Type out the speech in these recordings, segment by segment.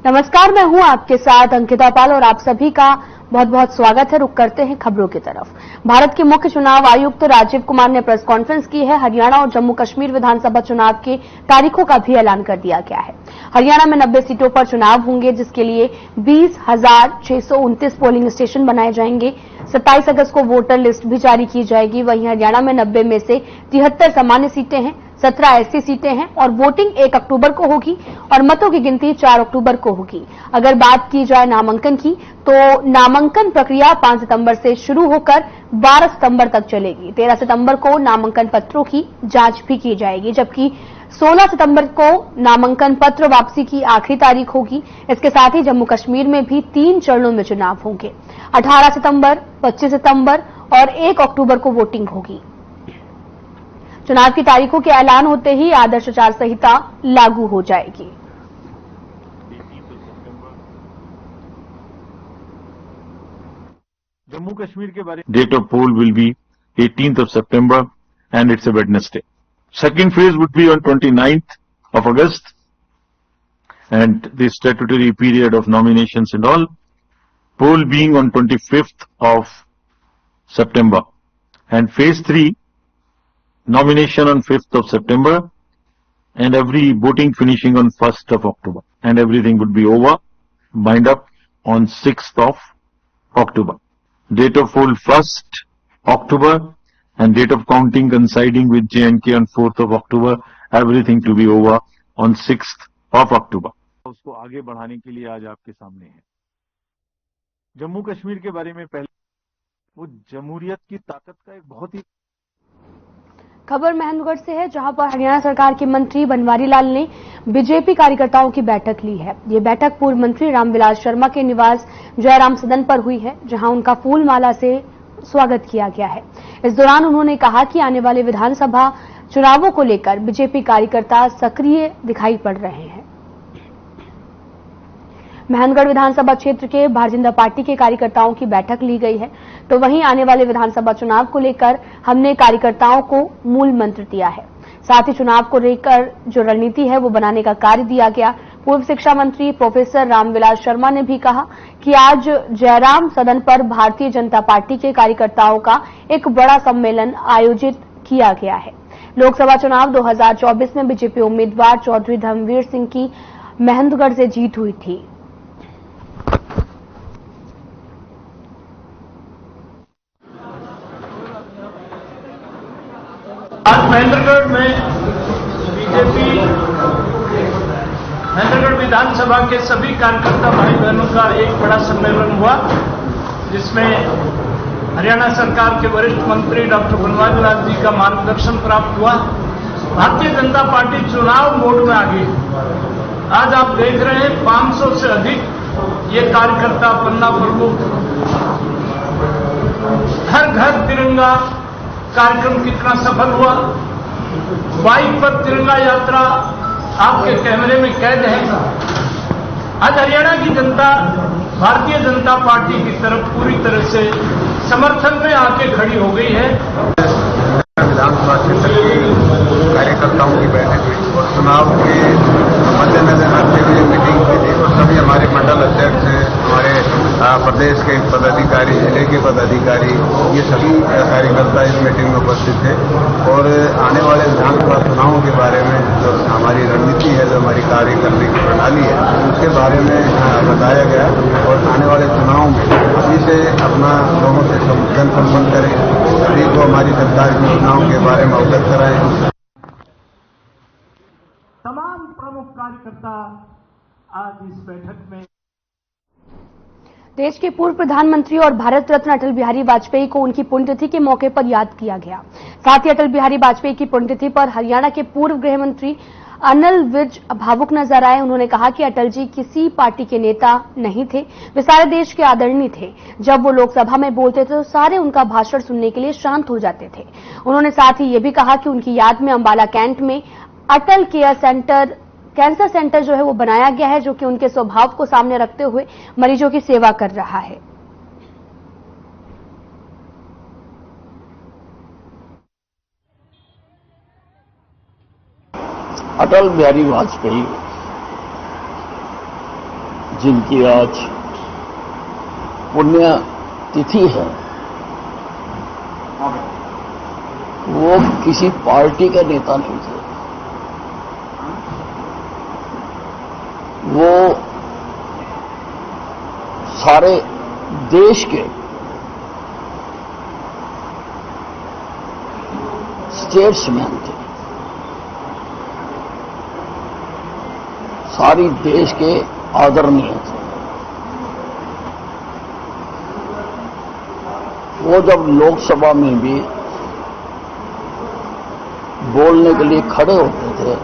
नमस्कार, मैं हूं आपके साथ अंकिता पाल और आप सभी का बहुत बहुत स्वागत है। रुक करते हैं खबरों की तरफ। भारत के मुख्य चुनाव आयुक्त राजीव कुमार ने प्रेस कॉन्फ्रेंस की है। हरियाणा और जम्मू कश्मीर विधानसभा चुनाव की तारीखों का भी ऐलान कर दिया गया है। हरियाणा में 90 सीटों पर चुनाव होंगे, जिसके लिए 20,629 पोलिंग स्टेशन बनाए जाएंगे। 27 अगस्त को वोटर लिस्ट भी जारी की जाएगी। वहीं हरियाणा में 90 में से 73 सामान्य सीटें हैं, 17 ऐसी सीटें हैं और वोटिंग 1 अक्टूबर को होगी और मतों की गिनती 4 अक्टूबर को होगी। अगर बात की जाए नामांकन की, तो नामांकन प्रक्रिया 5 सितंबर से शुरू होकर 12 सितंबर तक चलेगी। 13 सितंबर को नामांकन पत्रों की जांच भी की जाएगी, जबकि 16 सितंबर को नामांकन पत्र वापसी की आखिरी तारीख होगी। इसके साथ ही जम्मू कश्मीर में भी 3 चरणों में चुनाव होंगे। 18 सितंबर, 25 सितंबर और 1 अक्टूबर को वोटिंग होगी। चुनाव की तारीखों के ऐलान होते ही आदर्श आचार संहिता लागू हो जाएगी। जम्मू कश्मीर के बारे में date of poll will be 18th of September and it's a Wednesday. Second phase would be on 29th of August and the statutory period of nominations and all. Poll being on 25th of September and phase 3 nomination on 5th of September and every voting finishing on 1st of October and everything would be over, bind up on 6th of October. Date of poll 1st October and date of counting coinciding with J&K on 4th of October, everything to be over on 6th of October. उसको आगे बढ़ाने के लिए आज आपके सामने है। जम्मू कश्मीर के बारे में पहले वो जमहूरियत की ताकत का एक बहुत ही खबर महेंद्रगढ़ से है, जहां पर हरियाणा सरकार के मंत्री बनवारी लाल ने बीजेपी कार्यकर्ताओं की बैठक ली है। ये बैठक पूर्व मंत्री रामविलास शर्मा के निवास जयराम सदन पर हुई है, जहां उनका फूल माला से स्वागत किया गया है। इस दौरान उन्होंने कहा कि आने वाले विधानसभा चुनावों को लेकर बीजेपी कार्यकर्ता सक्रिय दिखाई पड़ रहे हैं। महेंद्रगढ़ विधानसभा क्षेत्र के भारतीय जनता पार्टी के कार्यकर्ताओं की बैठक ली गई है, तो वहीं आने वाले विधानसभा चुनाव को लेकर हमने कार्यकर्ताओं को मूल मंत्र दिया है। साथ ही चुनाव को लेकर जो रणनीति है वो बनाने का कार्य दिया गया। पूर्व शिक्षा मंत्री प्रोफेसर रामविलास शर्मा ने भी कहा कि आज जयराम सदन पर भारतीय जनता पार्टी के कार्यकर्ताओं का एक बड़ा सम्मेलन आयोजित किया गया है। लोकसभा चुनाव 2024 में बीजेपी उम्मीदवार चौधरी धर्मवीर सिंह की महेंद्रगढ़ से जीत हुई थी। आज महेंद्रगढ़ में बीजेपी महेंद्रगढ़ विधानसभा के सभी कार्यकर्ता भाई बहनों का एक बड़ा सम्मेलन हुआ, जिसमें हरियाणा सरकार के वरिष्ठ मंत्री डॉक्टर बनवारी लाल जी का मार्गदर्शन प्राप्त हुआ। भारतीय जनता पार्टी चुनाव मोड में आ गई। आज आप देख रहे हैं 500 से अधिक ये कार्यकर्ता, पन्ना प्रमुख, हर घर तिरंगा कार्यक्रम कितना सफल हुआ। बाइक पर तिरंगा यात्रा आपके कैमरे में कैद है। आज हरियाणा की जनता भारतीय जनता पार्टी की तरफ पूरी तरह से समर्थन में आके खड़ी हो गई है। विधानसभा क्षेत्र के कार्यकर्ताओं की बैठक हुई और चुनाव के मद्देनजर रखते हुए मीटिंग की थी और सभी हमारे मंडल अध्यक्ष हैं, हमारे प्रदेश के पदाधिकारी, जिले के पदाधिकारी, ये सभी कार्यकर्ता इस मीटिंग में उपस्थित थे और आने वाले विधानसभा चुनावों के बारे में जो हमारी रणनीति है, जो हमारी कार्य करने की प्रणाली है, उसके बारे में बताया गया और आने वाले चुनाव में अभी से अपना लोगों से जनसंपर्क करें, सभी को हमारी सरकार की योजनाओं के बारे में अवगत कराएं। तमाम प्रमुख कार्यकर्ता आज इस बैठक में। देश के पूर्व प्रधानमंत्री और भारत रत्न अटल बिहारी वाजपेयी को उनकी पुण्यतिथि के मौके पर याद किया गया। साथ ही अटल बिहारी वाजपेयी की पुण्यतिथि पर हरियाणा के पूर्व गृह मंत्री अनिल विज भावुक नजर आए। उन्होंने कहा कि अटल जी किसी पार्टी के नेता नहीं थे, वे सारे देश के आदरणीय थे। जब वो लोकसभा में बोलते थे तो सारे उनका भाषण सुनने के लिए शांत हो जाते थे। उन्होंने साथ ही ये भी कहा कि उनकी याद में अंबाला कैंट में अटल कैंसर सेंटर जो है वो बनाया गया है, जो कि उनके स्वभाव को सामने रखते हुए मरीजों की सेवा कर रहा है। अटल बिहारी वाजपेयी जिनकी आज पुण्य तिथि है, वो किसी पार्टी के नेता नहीं थे। वो सारे देश के स्टेट्समैन थे, सारी देश के आदरणीय थे। वो जब लोकसभा में भी बोलने के लिए खड़े होते थे,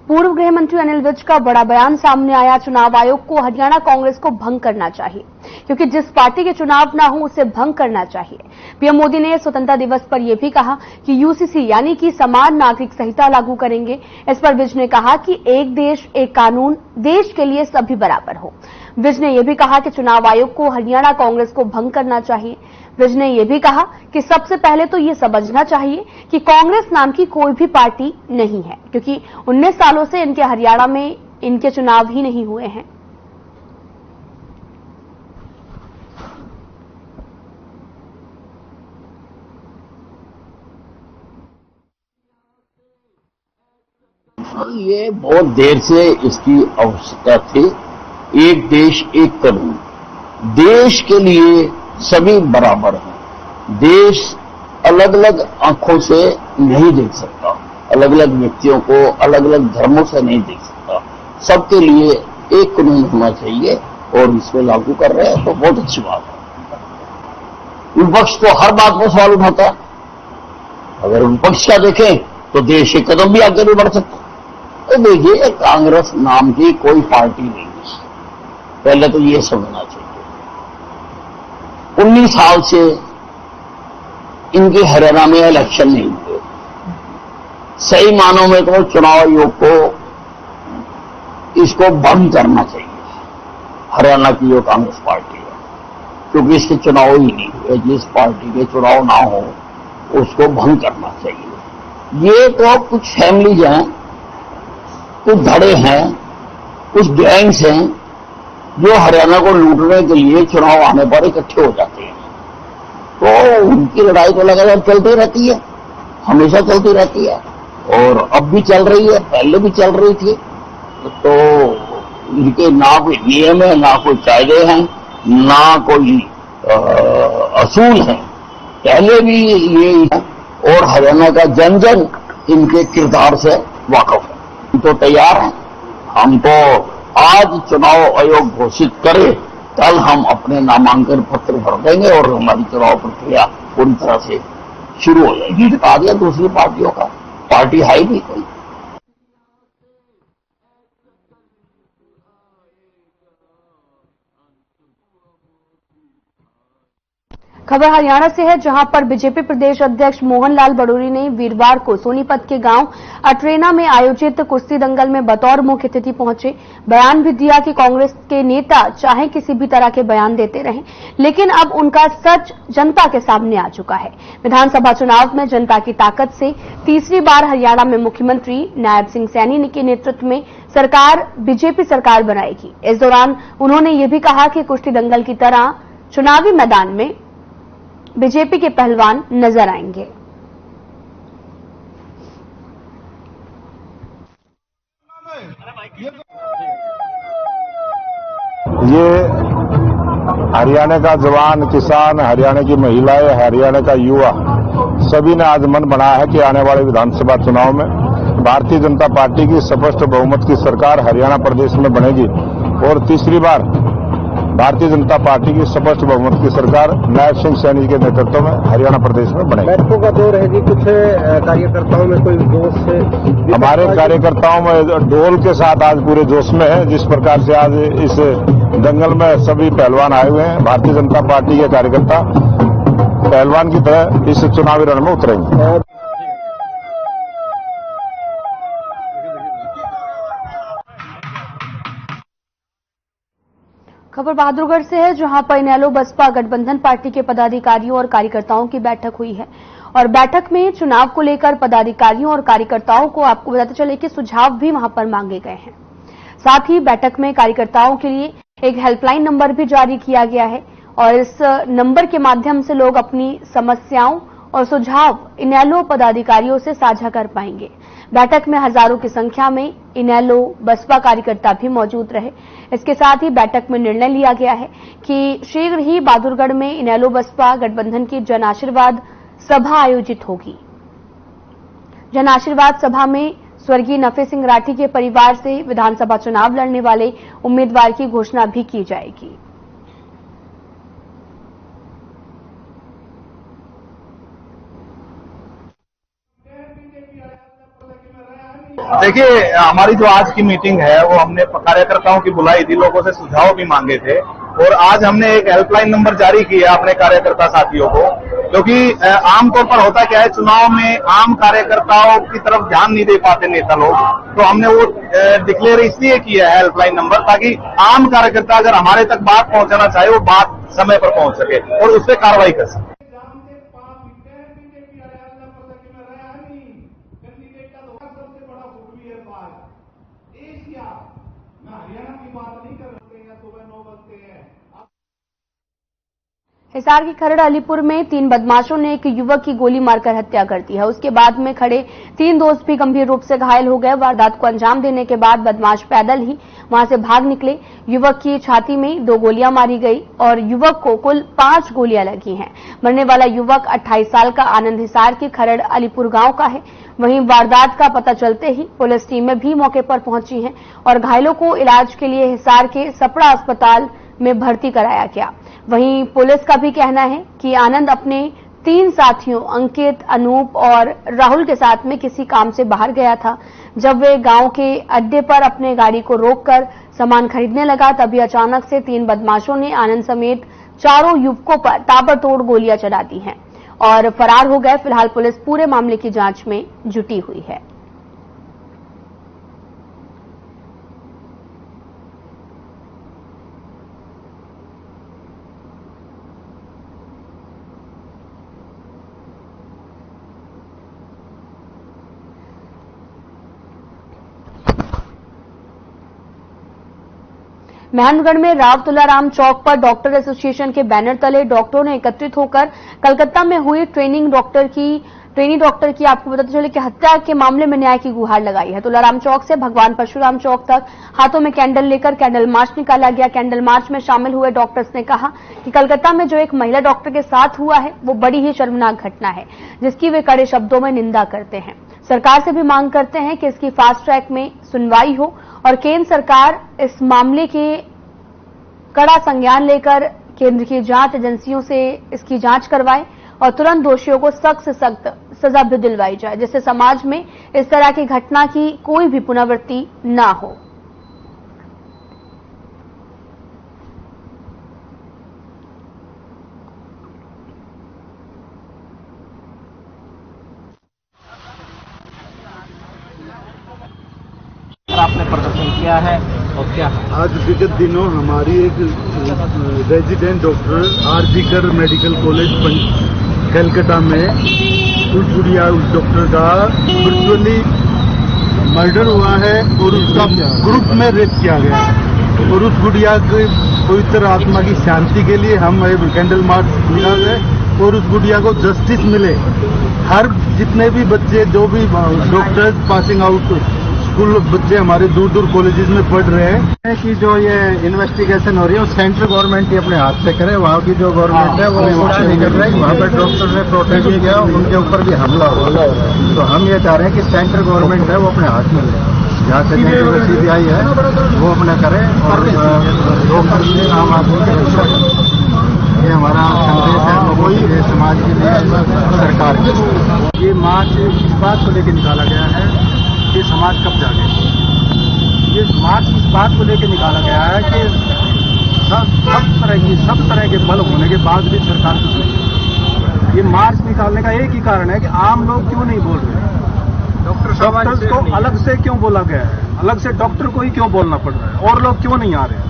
पूर्व गृह मंत्री अनिल विज का बड़ा बयान सामने आया। चुनाव आयोग को हरियाणा कांग्रेस को भंग करना चाहिए, क्योंकि जिस पार्टी के चुनाव ना हो उसे भंग करना चाहिए। पीएम मोदी ने स्वतंत्रता दिवस पर यह भी कहा कि यूसीसी यानी कि समान नागरिक संहिता लागू करेंगे। इस पर विज ने कहा कि एक देश एक कानून, देश के लिए सभी बराबर हो। विज ने यह भी कहा कि चुनाव आयोग को हरियाणा कांग्रेस को भंग करना चाहिए। विज ने यह भी कहा कि सबसे पहले तो ये समझना चाहिए कि कांग्रेस नाम की कोई भी पार्टी नहीं है, क्योंकि 19 सालों से इनके हरियाणा में इनके चुनाव ही नहीं हुए हैं। ये बहुत देर से इसकी आवश्यकता थी। एक देश एक कानून, देश के लिए सभी बराबर हैं। देश अलग अलग आंखों से नहीं देख सकता, अलग अलग व्यक्तियों को अलग अलग धर्मों से नहीं देख सकता। सबके लिए एक कानून होना चाहिए और इसको लागू कर रहे हैं तो बहुत अच्छी बात है। विपक्ष तो हर बात पर सवाल उठाता है। अगर विपक्ष का देखें तो देश एक कदम भी आगे नहीं बढ़ सकता। तो देखिए, कांग्रेस नाम की कोई पार्टी नहीं है, पहले तो ये समझना चाहिए। 19 साल से इनके हरियाणा में इलेक्शन नहीं हुए। सही मानों में तो चुनाव आयोग को इसको बंद करना चाहिए, हरियाणा की जो कांग्रेस पार्टी है, क्योंकि इसके चुनाव ही नहीं हुए। जिस पार्टी के चुनाव ना हो उसको भंग करना चाहिए। ये तो कुछ फैमिलीज हैं, कुछ धड़े हैं, कुछ गैंग्स हैं जो हरियाणा को लूटने के लिए चुनाव आने पर इकट्ठे हो जाते हैं। तो उनकी लड़ाई तो लगातार चलती रहती है, हमेशा चलती रहती है और अब भी चल रही है, पहले भी चल रही थी। तो इनके ना कोई नियम है, ना कोई कायदे हैं, ना कोई असूल है, पहले भी ये है। और हरियाणा का जन जन इनके किरदार से वाकफ है। हम तो तैयार हैं, हम तो आज चुनाव आयोग घोषित करे, कल हम अपने नामांकन पत्र भर देंगे और हमारी चुनाव प्रक्रिया पूरी तरह से शुरू हो जाएगी। बता दिया दूसरी पार्टियों का, पार्टी है ही नहीं कोई। खबर हरियाणा से है, जहां पर बीजेपी प्रदेश अध्यक्ष मोहनलाल बड़ोरी ने वीरवार को सोनीपत के गांव अटरेना में आयोजित कुश्ती दंगल में बतौर मुख्य अतिथि पहुंचे। बयान भी दिया कि कांग्रेस के नेता चाहे किसी भी तरह के बयान देते रहें, लेकिन अब उनका सच जनता के सामने आ चुका है। विधानसभा चुनाव में जनता की ताकत से तीसरी बार हरियाणा में मुख्यमंत्री नायब सिंह सैनी के नेतृत्व में सरकार बीजेपी सरकार बनाएगी। इस दौरान उन्होंने ये भी कहा कि कुश्ती दंगल की तरह चुनावी मैदान में बीजेपी के पहलवान नजर आएंगे। ये हरियाणा का जवान, किसान, हरियाणा की महिलाएं, हरियाणा का युवा सभी ने आज मन बनाया है कि आने वाले विधानसभा चुनाव में भारतीय जनता पार्टी की स्पष्ट बहुमत की सरकार हरियाणा प्रदेश में बनेगी और तीसरी बार भारतीय जनता पार्टी की स्पष्ट बहुमत की सरकार नायब सिंह सैनी के नेतृत्व में हरियाणा प्रदेश में बनेगी। बैठकों का दौर है जी, कुछ कार्यकर्ताओं में कोई जोश से, हमारे कार्यकर्ताओं में ढोल के साथ आज पूरे जोश में है। जिस प्रकार से आज इस दंगल में सभी पहलवान आए हुए हैं, भारतीय जनता पार्टी के कार्यकर्ता पहलवान की तरह इस चुनावी रण में उतरेंगे। खबर बहादुरगढ़ से है, जहां पर इनेलो बसपा गठबंधन पार्टी के पदाधिकारियों और कार्यकर्ताओं की बैठक हुई है और बैठक में चुनाव को लेकर पदाधिकारियों और कार्यकर्ताओं को आपको बताते चले कि सुझाव भी वहां पर मांगे गए हैं। साथ ही बैठक में कार्यकर्ताओं के लिए एक हेल्पलाइन नंबर भी जारी किया गया है और इस नंबर के माध्यम से लोग अपनी समस्याओं और सुझाव इनेलो पदाधिकारियों से साझा कर पाएंगे। बैठक में हजारों की संख्या में इनेलो बसपा कार्यकर्ता भी मौजूद रहे। इसके साथ ही बैठक में निर्णय लिया गया है कि शीघ्र ही बहादुरगढ़ में इनेलो बसपा गठबंधन की जन आशीर्वाद सभा आयोजित होगी। जन आशीर्वाद सभा में स्वर्गीय नफे सिंह राठी के परिवार से विधानसभा चुनाव लड़ने वाले उम्मीदवार की घोषणा भी की जाएगी। देखिए, हमारी जो आज की मीटिंग है वो हमने कार्यकर्ताओं की बुलाई थी, लोगों से सुझाव भी मांगे थे और आज हमने एक हेल्पलाइन नंबर जारी किया अपने कार्यकर्ता साथियों को, क्योंकि आमतौर पर होता क्या है, चुनाव में आम कार्यकर्ताओं की तरफ ध्यान नहीं दे पाते नेता लोग, तो हमने वो डिक्लेयर इसलिए किया है हेल्पलाइन नंबर, ताकि आम कार्यकर्ता अगर हमारे तक बात पहुंचाना चाहे वो बात समय पर पहुंच सके और उस पर कार्रवाई कर सके। हिसार के खरड़ अलीपुर में 3 बदमाशों ने एक युवक की गोली मारकर हत्या कर दी है। उसके बाद में खड़े 3 दोस्त भी गंभीर रूप से घायल हो गए। वारदात को अंजाम देने के बाद बदमाश पैदल ही वहां से भाग निकले। युवक की छाती में 2 गोलियां मारी गई और युवक को कुल 5 गोलियां लगी हैं। मरने वाला युवक 28 साल का आनंद हिसार के खरड़ अलीपुर गांव का है। वहीं वारदात का पता चलते ही पुलिस टीमें भी मौके पर पहुंची हैं और घायलों को इलाज के लिए हिसार के सपड़ा अस्पताल में भर्ती कराया गया। वहीं पुलिस का भी कहना है कि आनंद अपने 3 साथियों अंकित, अनूप और राहुल के साथ में किसी काम से बाहर गया था। जब वे गांव के अड्डे पर अपने गाड़ी को रोककर सामान खरीदने लगा, तभी अचानक से 3 बदमाशों ने आनंद समेत 4 युवकों पर ताबड़तोड़ गोलियां चला दी हैं और फरार हो गए। फिलहाल पुलिस पूरे मामले की जांच में जुटी हुई है। मेहनगढ़ में राव तुलाराम चौक पर डॉक्टर एसोसिएशन के बैनर तले डॉक्टरों ने एकत्रित होकर कलकत्ता में हुई ट्रेनी डॉक्टर की आपको बताते चले कि हत्या के मामले में न्याय की गुहार लगाई है। तुलाराम चौक से भगवान परशुराम चौक तक हाथों में कैंडल लेकर कैंडल मार्च निकाला गया। कैंडल मार्च में शामिल हुए डॉक्टर्स ने कहा कि कलकत्ता में जो एक महिला डॉक्टर के साथ हुआ है वो बड़ी ही शर्मनाक घटना है, जिसकी वे कड़े शब्दों में निंदा करते हैं। सरकार से भी मांग करते हैं कि इसकी फास्ट ट्रैक में सुनवाई हो और केंद्र सरकार इस मामले के कड़ा संज्ञान लेकर केंद्र की जांच एजेंसियों से इसकी जांच करवाए और तुरंत दोषियों को सख्त से सख्त सजा भी दिलवाई जाए, जिससे समाज में इस तरह की घटना की कोई भी पुनरावृत्ति ना हो। आपने प्रदर्शन किया है और क्या आज विगत दिनों हमारी एक resident doctor RG Kar medical college Calcutta में उस गुड़िया उस डॉक्टर का वर्चुअली मर्डर हुआ है और उसका ग्रुप में रेप किया गया है और उस गुड़िया की पवित्र आत्मा की शांति के लिए हम कैंडल मार्च निकाल रहे और उस गुड़िया को जस्टिस मिले। हर जितने भी बच्चे जो भी डॉक्टर्स पासिंग आउट स्कूल बच्चे हमारे दूर दूर कॉलेजेस में पढ़ रहे हैं कि जो ये इन्वेस्टिगेशन हो रही है वो सेंट्रल गवर्नमेंट ही अपने हाथ से करे। वहाँ की जो गवर्नमेंट है वो वहाँ नहीं कर रही। वहाँ पर डॉक्टर ने प्रोटेस्ट किया, उनके ऊपर भी हमला हुआ। तो हम ये चाह रहे हैं कि सेंट्रल गवर्नमेंट है वो अपने हाथ में ले, जहाँ से CBI है वो अपना करे और डॉक्टर से आम आदमी की रक्षा करे। ये हमारा संदेश है लोगों के, समाज के लिए, सरकार के। ये मार्च इस बात को लेकर निकाला गया है कि समाज कब जागे। ये मार्च इस बात को लेकर निकाला गया है कि सब तरह के बल होने के बाद भी सरकार कुछ नहीं। ये मार्च निकालने का एक ही कारण है कि आम लोग क्यों नहीं बोल रहे। डॉक्टर्स को अलग से क्यों बोला गया है, अलग से डॉक्टर को ही क्यों बोलना पड़ रहा है और लोग क्यों नहीं आ रहे हैं।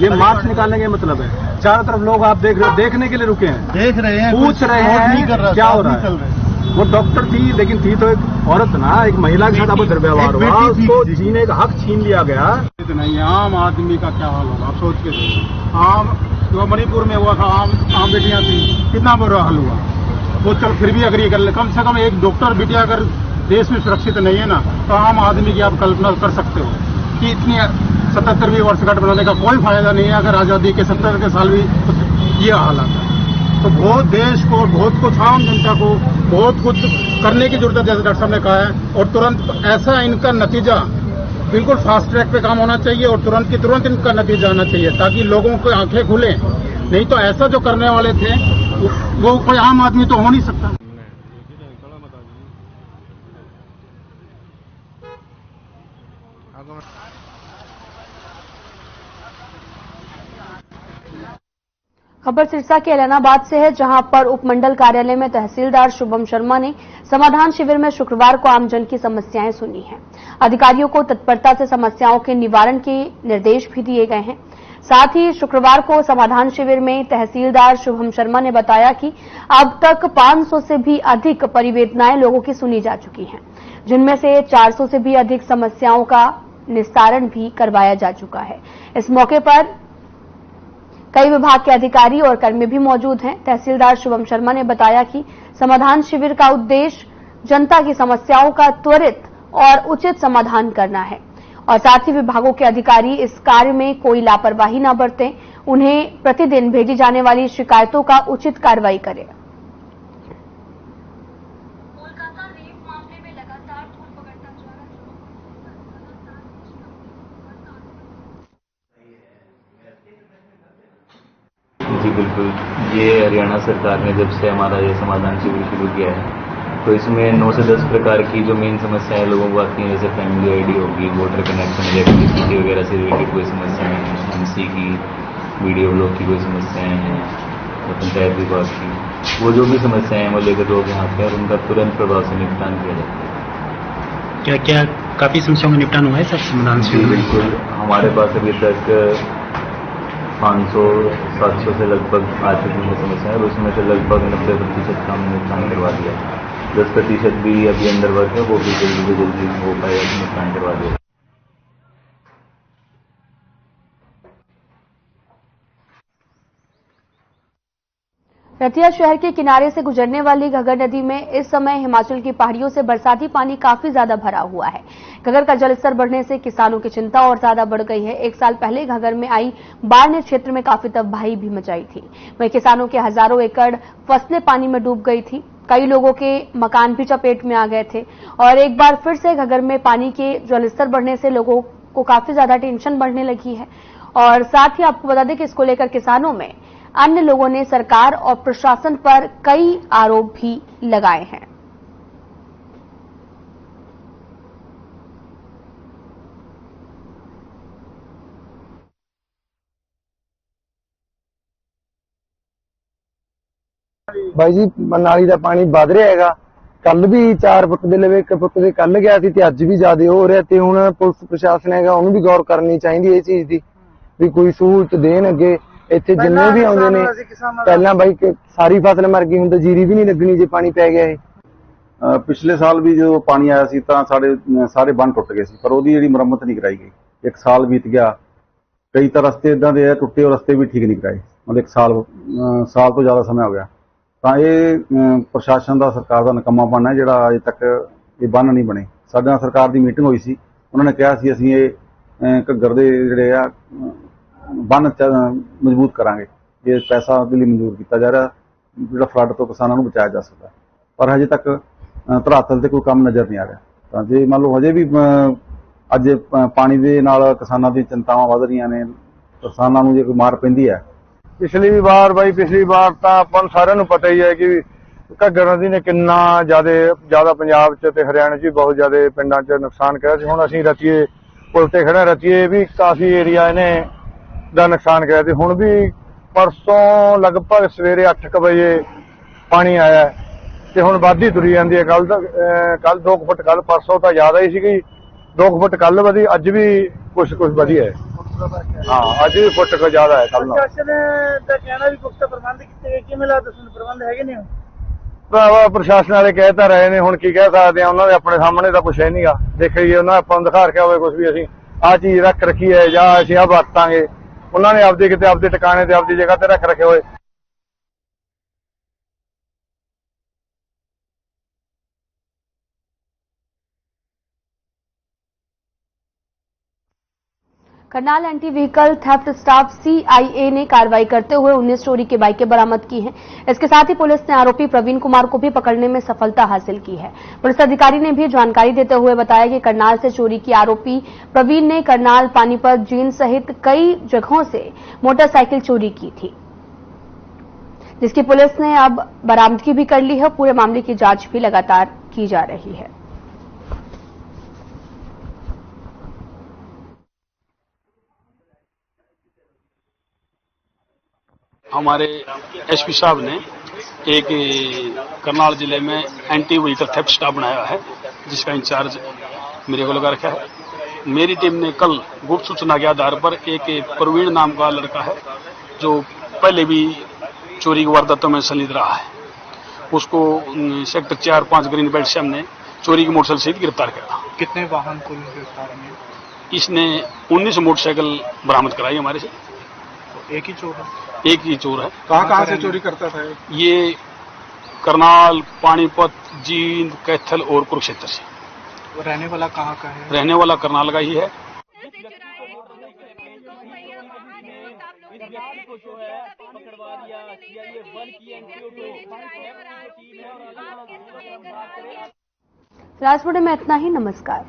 ये मार्च निकालने का मतलब है। चारों तरफ लोग आप देख रहे हो, देखने के लिए रुके हैं, देख रहे हैं, पूछ रहे हैं क्या हो रहा है। वो डॉक्टर थी, लेकिन थी तो एक औरत ना, एक महिला के साथ अभद्र व्यवहार हुआ, उसको जीने का हक छीन लिया गया। नहीं, आम आदमी का क्या हाल होगा आप सोच के देखो। आम जो मणिपुर में हुआ था, आम बेटियां थी, कितना बुरा हाल हुआ। वो चल फिर भी अग्री कर ले, कम से कम एक डॉक्टर बेटिया अगर देश में सुरक्षित नहीं है ना, तो आम आदमी की आप कल्पना कर सकते हो कि इतनी 77वीं वर्षगांठ बनाने का कोई फायदा नहीं है अगर आजादी के 70 के साल भी ये हालात है। तो बहुत देश को, बहुत कुछ आम जनता को बहुत कुछ करने की जरूरत है, जैसे डॉक्टर साहब ने कहा है। और तुरंत ऐसा इनका नतीजा बिल्कुल फास्ट ट्रैक पे काम होना चाहिए और तुरंत की तुरंत इनका नतीजा आना चाहिए, ताकि लोगों को आंखें खुले। नहीं तो ऐसा जो करने वाले थे वो कोई आम आदमी तो हो नहीं सकता। खबर सिरसा के एलनाबाद से है, जहां पर उपमंडल कार्यालय में तहसीलदार शुभम शर्मा ने समाधान शिविर में शुक्रवार को आमजन की समस्याएं सुनी हैं। अधिकारियों को तत्परता से समस्याओं के निवारण के निर्देश भी दिए गए हैं। साथ ही शुक्रवार को समाधान शिविर में तहसीलदार शुभम शर्मा ने बताया कि अब तक 500 से भी अधिक परिवेदनाएं लोगों की सुनी जा चुकी हैं, जिनमें से 400 से भी अधिक समस्याओं का निस्तारण भी करवाया जा चुका है। इस मौके पर कई विभाग के अधिकारी और कर्मी भी मौजूद हैं। तहसीलदार शुभम शर्मा ने बताया कि समाधान शिविर का उद्देश्य जनता की समस्याओं का त्वरित और उचित समाधान करना है और साथ ही विभागों के अधिकारी इस कार्य में कोई लापरवाही न बरतें, उन्हें प्रतिदिन भेजी जाने वाली शिकायतों का उचित कार्रवाई करें। कोलकाता रेप मामले में लगातार धूल पकड़ता जा रहा जी बिल्कुल, ये हरियाणा सरकार ने जब से हमारा ये समाधान शिविर शुरू किया है, तो इसमें 9 से 10 प्रकार की जो मेन समस्याएं लोगों को आती हैं, जैसे फैमिली आईडी होगी, वोटर कनेक्शन, इलेक्ट्रिसिटी वगैरह से रिलेटेड कोई समस्याएं हैं, एमसी की, वीडियो ब्लॉक की कोई समस्याएं हैं, तो पंचायत विभाग की, वो जो भी समस्याएं हैं वो लेकर लोग यहाँ पे और उनका तुरंत प्रभाव से निपटान किया जाता है। क्या क्या काफ़ी समस्याओं का निपटान हुआ है सर समाधान शिविर में? बिल्कुल, हमारे पास अभी तक 500-700 से लगभग आ चुकी है समस्याएं और उसमें से लगभग 90% का हमने निपटान करवा दिया। 10% भी अभी अंडर वर्क है, वो भी जल्दी से जल्दी हो पाएगा, निपटान करवा दिया। रतिया शहर के किनारे से गुजरने वाली घगर नदी में इस समय हिमाचल की पहाड़ियों से बरसाती पानी काफी ज्यादा भरा हुआ है। घगर का जलस्तर बढ़ने से किसानों की चिंता और ज्यादा बढ़ गई है। 1 साल पहले घगर में आई बाढ़ ने क्षेत्र में काफी तबाही भी मचाई थी। वहीं किसानों के हजारों एकड़ फसलें पानी में डूब गई थी। कई लोगों के मकान भी चपेट में आ गए थे और एक बार फिर से घगर में पानी के जलस्तर बढ़ने से लोगों को काफी ज्यादा टेंशन बढ़ने लगी है। और साथ ही आपको बता दें कि इसको लेकर किसानों में अन्य लोगों ने सरकार और प्रशासन पर कई आरोप भी लगाए हैं। भाई जी नाली का पानी वध रहा हैगा। कल भी 4 फुट ਦੇ ਲਵੇ 1 फुट ਦੇ कल गया ਸੀ ਤੇ ਅੱਜ ਵੀ ਜ਼ਿਆਦਾ ਹੋ ਰਿਹਾ ਤੇ ਹੁਣ ਪੁਲਿਸ ਪ੍ਰਸ਼ਾਸਨ ਹੈਗਾ ਉਹਨੂੰ ਵੀ ਗੌਰ ਕਰਨੀ ਚਾਹੀਦੀ ਇਹ ਚੀਜ਼ ਦੀ ਵੀ ਕੋਈ ਸਹੂਲਤ ਦੇਣ ਅੱਗੇ। ਇੱਥੇ ਜਿੰਨੇ ਵੀ ਆਉਂਦੇ ਨੇ ਪਹਿਲਾਂ ਬਾਈ ਸਾਰੀ ਫਸਲ ਮਰ ਗਈ, ਹੁਣ ਤਾਂ ਜੀਰੀ ਵੀ ਨਹੀਂ ਲੱਗਣੀ ਜੇ ਪਾਣੀ ਪੈ ਗਿਆ ਇਹ। ਪਿਛਲੇ ਸਾਲ ਵੀ ਜਦੋਂ ਪਾਣੀ ਆਇਆ ਸੀ ਤਾਂ ਸਾਰੇ ਬੰਨ ਟੁੱਟ ਗਏ ਸੀ, ਪਰ ਉਹਦੀ ਜਿਹੜੀ ਮੁਰੰਮਤ ਨਹੀਂ ਕਰਾਈ ਗਈ। 1 ਸਾਲ ਬੀਤ ਗਿਆ, ਕਈ ਤਾਂ ਰਸਤੇ ਇਦਾਂ ਦੇ ਆ ਟੁੱਟੇ ਔਰ ਰਸਤੇ ਵੀ ਠੀਕ ਨਹੀਂ ਕਰਾਏ। ਮਤਲਬ 1 ਸਾਲ ਤੋਂ ਜ਼ਿਆਦਾ ਸਮਾਂ ਹੋ ਗਿਆ। ਤਾਂ ਇਹ ਪ੍ਰਸ਼ਾਸਨ ਦਾ, ਸਰਕਾਰ ਦਾ ਨਕੰਮਾਪਣ ਹੈ ਜਿਹੜਾ ਅਜੇ ਤੱਕ ਇਹ ਬੰਨ ਨਹੀਂ ਬਣੇ। ਸਾਡੇ ਨਾਲ ਸਰਕਾਰ ਦੀ ਮੀਟਿੰਗ ਹੋਈ ਸੀ, ਉਹਨਾਂ ਨੇ ਕਿਹਾ ਸੀ ਅਸੀਂ ਇਹ ਘੱਗਰ ਦੇ ਜਿਹੜੇ ਆ ਬੰਨ ਮਜ਼ਬੂਤ ਕਰਾਂਗੇ। ਇਹ ਪੈਸਾ ਉਹਦੇ ਲਈ ਮਨਜ਼ੂਰ ਕੀਤਾ ਜਾ ਰਿਹਾ ਜਿਹੜਾ ਫਲੱਡ ਤੋਂ ਕਿਸਾਨਾਂ ਨੂੰ ਬਚਾਇਆ ਜਾ ਸਕਦਾ, ਪਰ ਹਜੇ ਤੱਕ ਧਰਾਤਲ ਤੇ ਕੋਈ ਕੰਮ ਨਜ਼ਰ ਨਹੀਂ ਆ ਰਿਹਾ। ਤਾਂ ਜੇ ਮੰਨ ਲਓ ਹਜੇ ਵੀ ਅੱਜ ਪਾਣੀ ਦੇ ਨਾਲ ਕਿਸਾਨਾਂ ਦੀ ਚਿੰਤਾਵਾਂ ਵੱਧ ਰਹੀਆਂ ਨੇ, ਕਿਸਾਨਾਂ ਨੂੰ ਜੇ ਕੋਈ ਮਾਰ ਪੈਂਦੀ ਹੈ। ਪਿਛਲੀ ਵਾਰ ਤਾਂ ਆਪਾਂ ਨੂੰ ਸਾਰਿਆਂ ਨੂੰ ਪਤਾ ਹੀ ਹੈ ਕਿ ਘੱਗਰ ਨਦੀ ਨੇ ਕਿੰਨਾ ਜ਼ਿਆਦਾ ਪੰਜਾਬ 'ਚ ਤੇ ਹਰਿਆਣਾ 'ਚ ਵੀ ਬਹੁਤ ਜ਼ਿਆਦਾ ਪਿੰਡਾਂ 'ਚ ਨੁਕਸਾਨ ਕਰਿਆ ਸੀ। ਹੁਣ ਅਸੀਂ ਰਤੀਏ ਪੁਲ ਤੇ ਖੜੇ, ਰਤੀਏ ਵੀ ਕਾਫੀ ਏਰੀਆ ਇਹਨੇ ਦਾ ਨੁਕਸਾਨ ਕਰਿਆ ਤੇ ਹੁਣ ਵੀ ਪਰਸੋਂ ਲਗਭਗ ਸਵੇਰੇ 8 ਵਜੇ ਪਾਣੀ ਆਇਆ ਤੇ ਹੁਣ ਵਾਧੀ ਤੁਰੀ ਜਾਂਦੀ ਹੈ। ਕੱਲ 2 ਫੁੱਟ, ਕੱਲ ਪਰਸੋਂ ਤਾਂ ਜ਼ਿਆਦਾ ਹੀ ਸੀਗੀ, 2 ਫੁੱਟ ਕੱਲ ਵਧੀ, ਅੱਜ ਵੀ ਕੁਛ ਵਧੀ ਹੈ। हाँ अज भी फुट को ज्यादा है कल ਪ੍ਰਸ਼ਾਸਨ ਦਾ ਕਹਿਣਾ ਵੀ ਪੁਖਤਾ ਪ੍ਰਬੰਧ ਕੀਤੇ ਗਏ, ਕਿਵੇਂ ਲੱਗਦਾ ਤੁਹਾਨੂੰ ਪ੍ਰਬੰਧ ਹੈਗੇ ਨੇ? ਭਰਾਵਾ ਪ੍ਰਸ਼ਾਸਨ ਵਾਲੇ ਕਹਿ ਤਾਂ ਰਹੇ ਨੇ, ਹੁਣ ਕੀ ਕਹਿ ਸਕਦੇ ਆ, ਉਹਨਾਂ ਦੇ ਆਪਣੇ ਸਾਹਮਣੇ ਤਾਂ ਕੁਛ ਹੈ ਨਹੀਂਗਾ। ਦੇਖੀਏ ਉਹਨਾਂ ਆਪਾਂ ਨੂੰ ਦਿਖਾ ਰਖਿਆ ਹੋਵੇ ਕੁਛ ਵੀ ਅਸੀਂ ਆਹ ਚੀਜ਼ ਰੱਖ ਰੱਖੀ ਹੈ ਜਾਂ ਅਸੀਂ ਆਹ ਵਰਤਾਂਗੇ, ਉਹਨਾਂ ਨੇ ਆਪਦੇ ਕਿਤੇ ਆਪਦੇ ਟਿਕਾਣੇ ਤੇ ਆਪਦੀ ਜਗ੍ਹਾ ਤੇ ਰੱਖ ਰੱਖੇ ਹੋਏ। Karnal anti vehicle theft staff CIA ने कार्रवाई करते हुए 19 चोरी की बाइकें बरामद की हैं। इसके साथ ही पुलिस ने आरोपी प्रवीण कुमार को भी पकड़ने में सफलता हासिल की है। पुलिस अधिकारी ने भी जानकारी देते हुए बताया कि करनाल से चोरी की आरोपी प्रवीण ने करनाल, पानीपत, जींद सहित कई जगहों से मोटरसाइकिल चोरी की थी, जिसकी पुलिस ने अब बरामदगी भी कर ली है। पूरे मामले की जांच भी लगातार की जा रही है। हमारे एसपी साहब ने एक करनाल जिले में एंटी व्हीकल थेफ्ट स्टाफ बनाया है, जिसका इंचार्ज मेरे को लगा रखा है। मेरी टीम ने कल गुप्त सूचना के आधार पर एक प्रवीण नाम का लड़का है, जो पहले भी चोरी की वारदातों में संलिप्त रहा है, उसको सेक्टर 4-5 ग्रीन बेल्ट से हमने चोरी की मोटरसाइकिल सहित गिरफ्तार किया। कितने वाहन को गिरफ्तार किया? इसने 19 मोटरसाइकिल बरामद कराई हमारे से। एक ही चोर है? एक ही चोर है। कहाँ से चोरी करता था? ये करनाल, पानीपत, जींद, कैथल और कुरुक्षेत्र से। वो रहने वाला कहाँ का है? रहने वाला करनाल का ही है। राजपुर में इतना ही। नमस्कार।